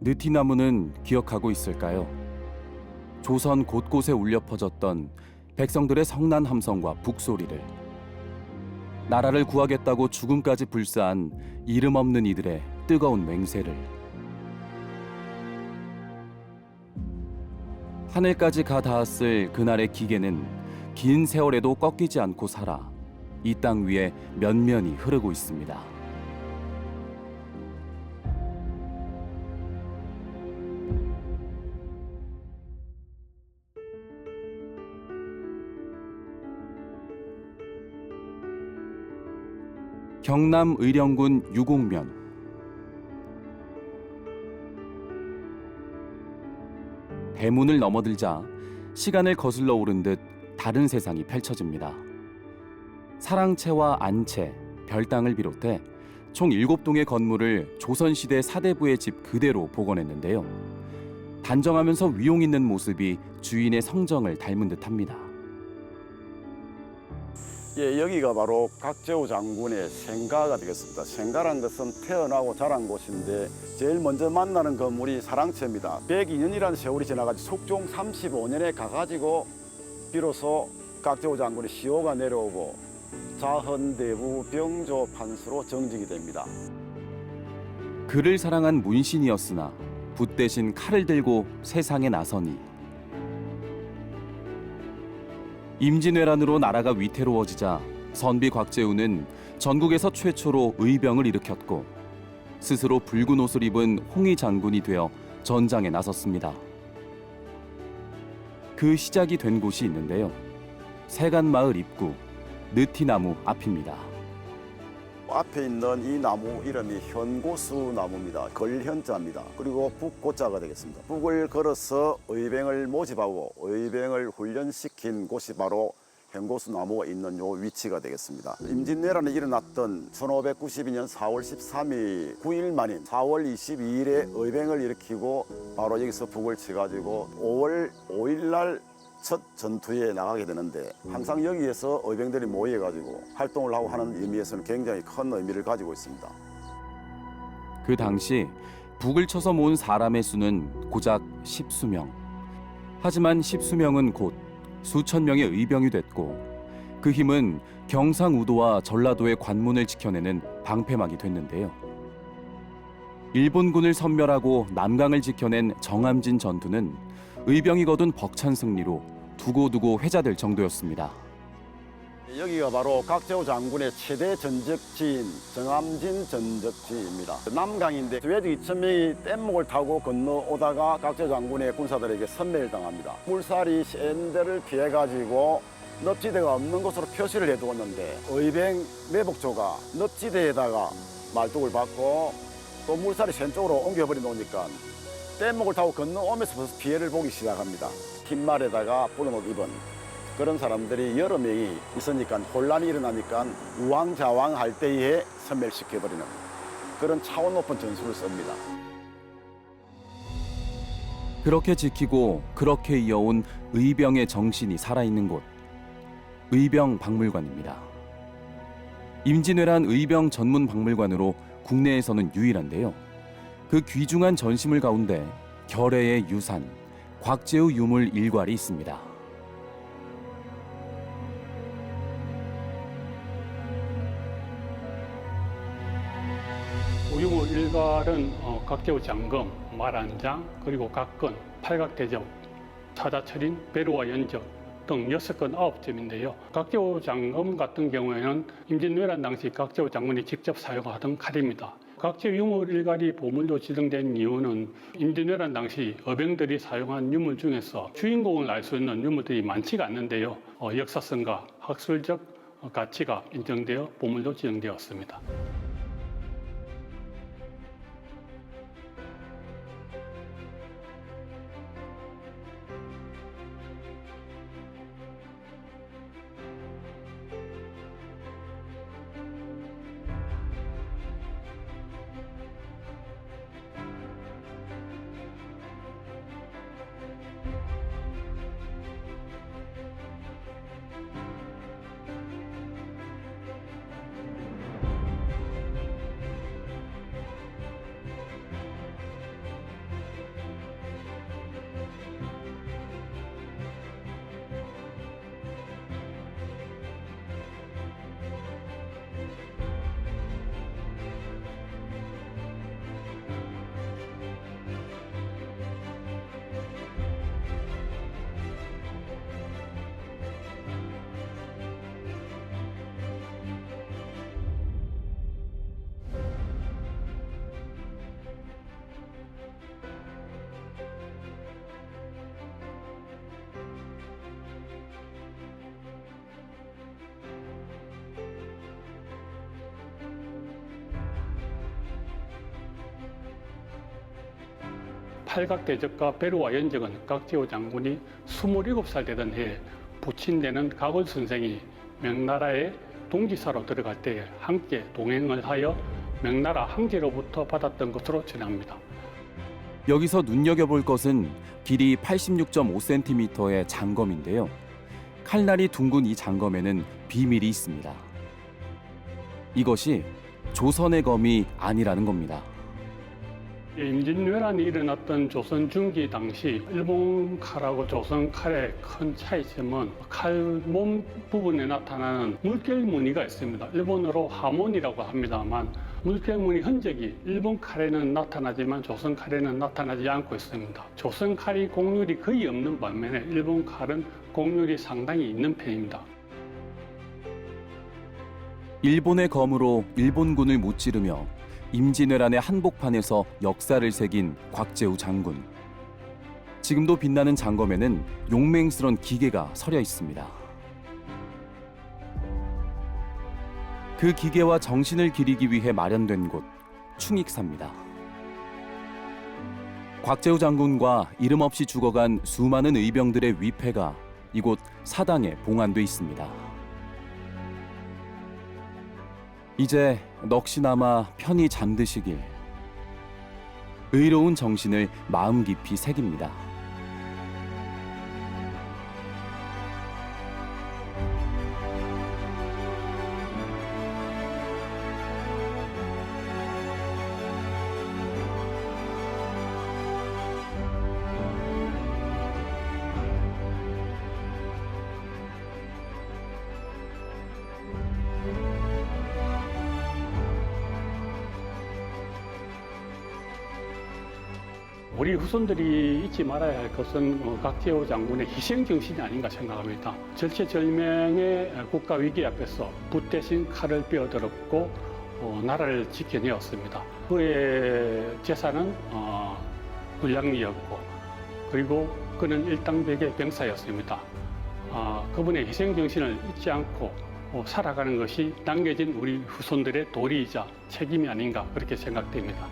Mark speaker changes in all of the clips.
Speaker 1: 느티나무는 기억하고 있을까요? 조선 곳곳에 울려 퍼졌던 백성들의 성난 함성과 북소리를, 나라를 구하겠다고 죽음까지 불사한 이름 없는 이들의 뜨거운 맹세를, 하늘까지 가 닿았을 그날의 기계는 긴 세월에도 꺾이지 않고 살아 이 땅 위에 면면이 흐르고 있습니다. 경남 의령군 유곡면. 대문을 넘어들자 시간을 거슬러 오른 듯 다른 세상이 펼쳐집니다. 사랑채와 안채, 별당을 비롯해 총 7동의 건물을 조선시대 사대부의 집 그대로 복원했는데요. 단정하면서 위용 있는 모습이 주인의 성정을 닮은 듯합니다.
Speaker 2: 예, 여기가 바로 각재우 장군의 생가가 되겠습니다. 생가라는 것은 태어나고 자란 곳인데 제일 먼저 만나는 건물이 사랑채입니다. 102년이라는 세월이 지나가지고 숙종 35년에 가가지고 비로소 각재우 장군의 시호가 내려오고 자헌대부 병조 판수로 정직이 됩니다.
Speaker 1: 그를 사랑한 문신이었으나 붓 대신 칼을 들고 세상에 나서니 임진왜란으로 나라가 위태로워지자 선비 곽재우는 전국에서 최초로 의병을 일으켰고 스스로 붉은 옷을 입은 홍위 장군이 되어 전장에 나섰습니다. 그 시작이 된 곳이 있는데요. 세간마을 입구 느티나무 앞입니다.
Speaker 2: 앞에 있는 이 나무 이름이 현고수 나무입니다. 걸현자입니다. 그리고 북고자가 되겠습니다. 북을 걸어서 의병을 모집하고 의병을 훈련시킨 곳이 바로 현고수 나무가 있는 요 위치가 되겠습니다. 임진왜란이 일어났던 1592년 4월 13일 9일 만인 4월 22일에 의병을 일으키고 바로 여기서 북을 쳐가지고 5월 5일 날 첫 전투에 나가게 되는데 항상 여기에서 의병들이 모여가지고 활동을 하고 하는 의미에서는 굉장히 큰 의미를 가지고 있습니다.
Speaker 1: 그 당시 북을 쳐서 모은 사람의 수는 고작 10수명. 하지만 10수명은 곧 수천 명의 의병이 됐고 그 힘은 경상우도와 전라도의 관문을 지켜내는 방패막이 됐는데요. 일본군을 섬멸하고 남강을 지켜낸 정암진 전투는 의병이 거둔 벅찬 승리로 두고두고 회자될 정도였습니다.
Speaker 2: 여기가 바로 각재우 장군의 최대 전적지인 정암진 전적지입니다. 남강인데 외적 2,000명이 뗏목을 타고 건너오다가 각재우 장군의 군사들에게 섬멸을 당합니다. 물살이 센 데를 피해가지고 늪지대가 없는 곳으로 표시를 해두었는데 의병 매복조가 늪지대에다가 말뚝을 받고 또 물살이 센 쪽으로 옮겨버리 놓으니까 뗏목을 타고 건너오면서 피해를 보기 시작합니다. 흰말에다가 붉은옷 입은 그런 사람들이 여러 명이 있으니까 혼란이 일어나니까 우왕좌왕할 때에 섬멸시켜버리는 그런 차원 높은 전술을 씁니다.
Speaker 1: 그렇게 지키고 그렇게 이어온 의병의 정신이 살아있는 곳, 의병박물관입니다. 임진왜란 의병 전문 박물관으로 국내에서는 유일한데요. 그 귀중한 전시물 가운데 결의의 유산, 곽재우 유물 일괄이 있습니다.
Speaker 3: 유물 일괄은 각재우 장검, 말한장, 그리고 각건, 팔각대접, 사자철인, 배루와 연적 등 6건 9점인데요. 각재우 장검 같은 경우에는 임진왜란 당시 각재우 장군이 직접 사용하던 칼입니다. 각재우 유물 일괄이 보물로 지정된 이유는 임진왜란 당시 의병들이 사용한 유물 중에서 주인공을 알 수 있는 유물들이 많지가 않는데요. 역사성과 학술적 가치가 인정되어 보물로 지정되었습니다. 팔각대적과 베르와 연적은 각제호 장군이 27살 되던 해에 부친되는 각원 선생이 명나라에 동지사로 들어갈 때 함께 동행을 하여 명나라 황제로부터 받았던 것으로 전합니다.
Speaker 1: 여기서 눈여겨볼 것은 길이 86.5cm의 장검인데요. 칼날이 둥근 이 장검에는 비밀이 있습니다. 이것이 조선의 검이 아니라는 겁니다.
Speaker 3: 임진왜란이 일어났던 조선 중기 당시 일본 칼하고 조선 칼의 큰 차이점은 칼 몸 부분에 나타나는 물결 무늬가 있습니다. 일본어로 하몬이라고 합니다만 물결 무늬 흔적이 일본 칼에는 나타나지만 조선 칼에는 나타나지 않고 있습니다. 조선 칼이 곡률이 거의 없는 반면에 일본 칼은 곡률이 상당히 있는 편입니다.
Speaker 1: 일본의 검으로 일본군을 무찌르며 임진왜란의 한복판에서 역사를 새긴 곽재우 장군. 지금도 빛나는 장검에는 용맹스런 기계가 서려 있습니다. 그 기계와 정신을 기리기 위해 마련된 곳, 충익사입니다. 곽재우 장군과 이름 없이 죽어간 수많은 의병들의 위패가 이곳 사당에 봉안돼 있습니다. 이제 넋이나마 편히 잠드시길. 의로운 정신을 마음 깊이 새깁니다.
Speaker 3: 우리 후손들이 잊지 말아야 할 것은 각제호 장군의 희생 정신이 아닌가 생각합니다. 절체절명의 국가 위기 앞에서 붓 대신 칼을 빼어들었고 나라를 지켜내었습니다. 그의 재산은 군량미였고 그리고 그는 일당백의 병사였습니다. 그분의 희생 정신을 잊지 않고 살아가는 것이 남겨진 우리 후손들의 도리이자 책임이 아닌가 그렇게 생각됩니다.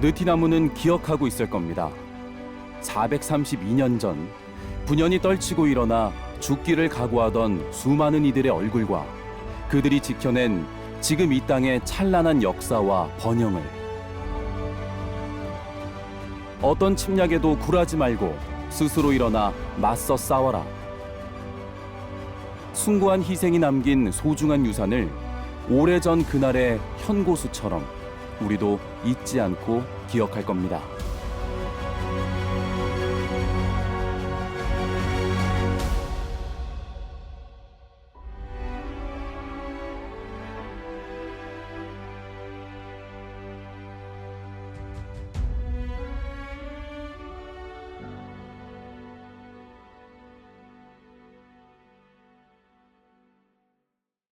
Speaker 1: 느티나무는 기억하고 있을 겁니다. 432년 전 분연히 떨치고 일어나 죽기를 각오하던 수많은 이들의 얼굴과 그들이 지켜낸 지금 이 땅의 찬란한 역사와 번영을. 어떤 침략에도 굴하지 말고 스스로 일어나 맞서 싸워라. 숭고한 희생이 남긴 소중한 유산을 오래전 그날의 현고수처럼 우리도 잊지 않고 기억할 겁니다.